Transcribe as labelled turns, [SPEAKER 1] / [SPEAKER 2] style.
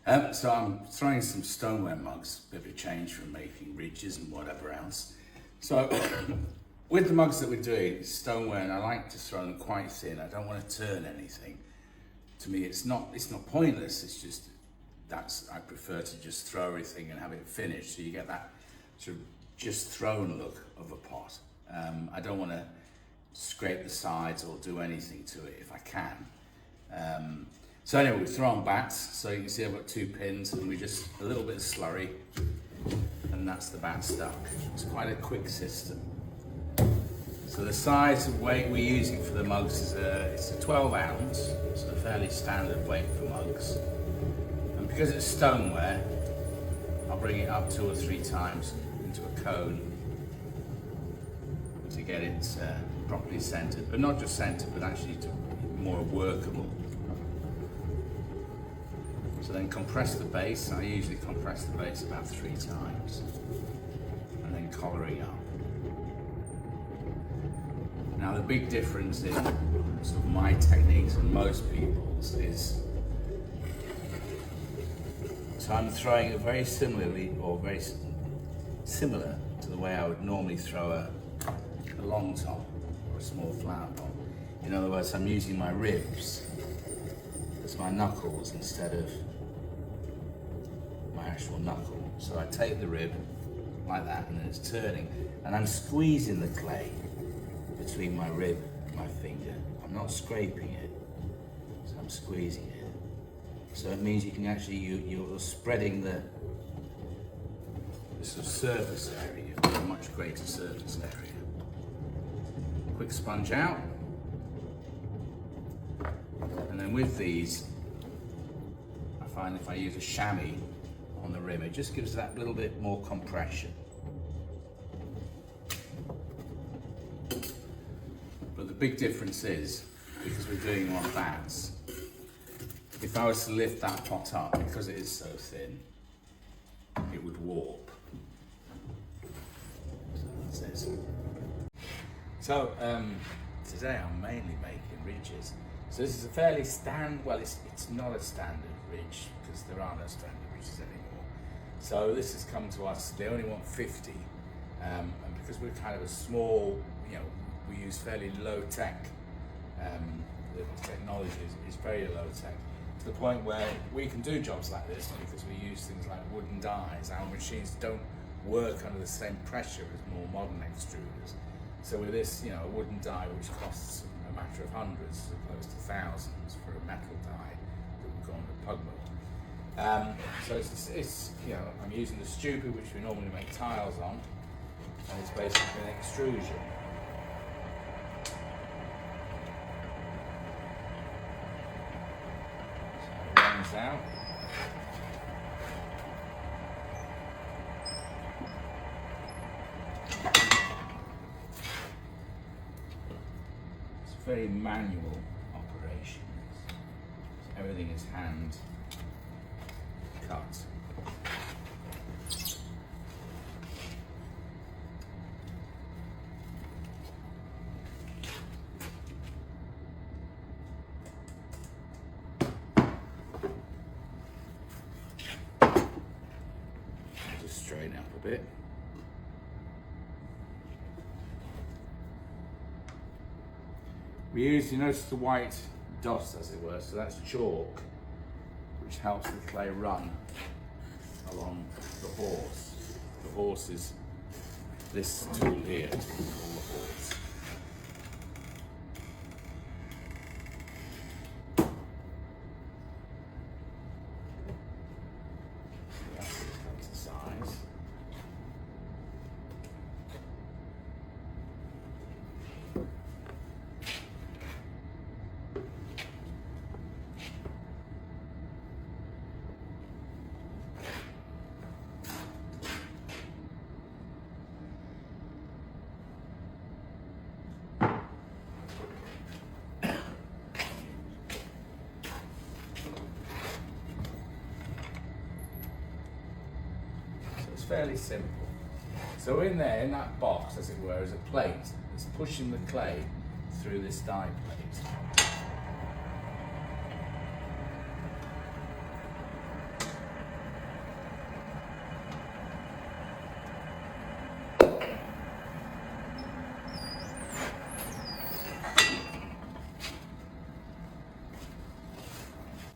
[SPEAKER 1] So I'm throwing some stoneware mugs, a bit of a change from making ridges and whatever else. So with the mugs that we're doing, it's stoneware, and I like to throw them quite thin. I don't want to turn anything. To me, it's not pointless. It's just I prefer to just throw everything and have it finished, so you get that sort of just thrown look of a pot. I don't want to scrape the sides or do anything to it if I can. So anyway, we throw on bats. So you can see I've got 2 pins, and we just a little bit of slurry, and that's the bat stuck. It's quite a quick system. So the size of weight we're using for the mugs is it's a 12 ounce. It's a fairly standard weight for mugs. And because it's stoneware, I'll bring it up 2 or 3 times into a cone to get it properly centered, but not just centered, but actually to more workable. So then compress the base. I usually compress the base about 3 times, and then collaring up. Now the big difference in sort of my techniques and most people's is, so I'm throwing it very similarly, or very similar to the way I would normally throw a long top or a small flower pot. In other words, I'm using my ribs as my knuckles instead of my actual knuckle. So I take the rib like that, and then it's turning, and I'm squeezing the clay between my rib and my finger. I'm not scraping it, so I'm squeezing it. So it means you can actually, you're spreading the sort of surface area, a much greater surface area. Quick sponge out. And then with these, I find if I use a chamois on the rim, it just gives that little bit more compression. But the big difference is, because we're doing them on bats, if I was to lift that pot up, because it is so thin, it would warp. So that's it. So today I'm mainly making ridges. So this is a fairly well, it's not a standard ridge, because there are no standard ridges anymore. So this has come to us, they only want 50, and because we're kind of a small, we use fairly low tech, the technology is very low tech, to the point where we can do jobs like this because we use things like wooden dies. Our machines don't work under the same pressure as more modern extruders. So with this, a wooden die which costs a matter of hundreds, as opposed to thousands for a metal die that would go on the pug mill. So it's I'm using the stupid, which we normally make tiles on, and it's basically an extrusion. So it runs out. Very manual operations. Everything is hand cut. Just straighten up a bit. We use, you notice the white dust, as it were, so that's chalk, which helps the clay run along the horse. The horse is this tool here, called the horse. That's the size. Fairly simple. So in there, in that box, as it were, is a plate that's pushing the clay through this die plate.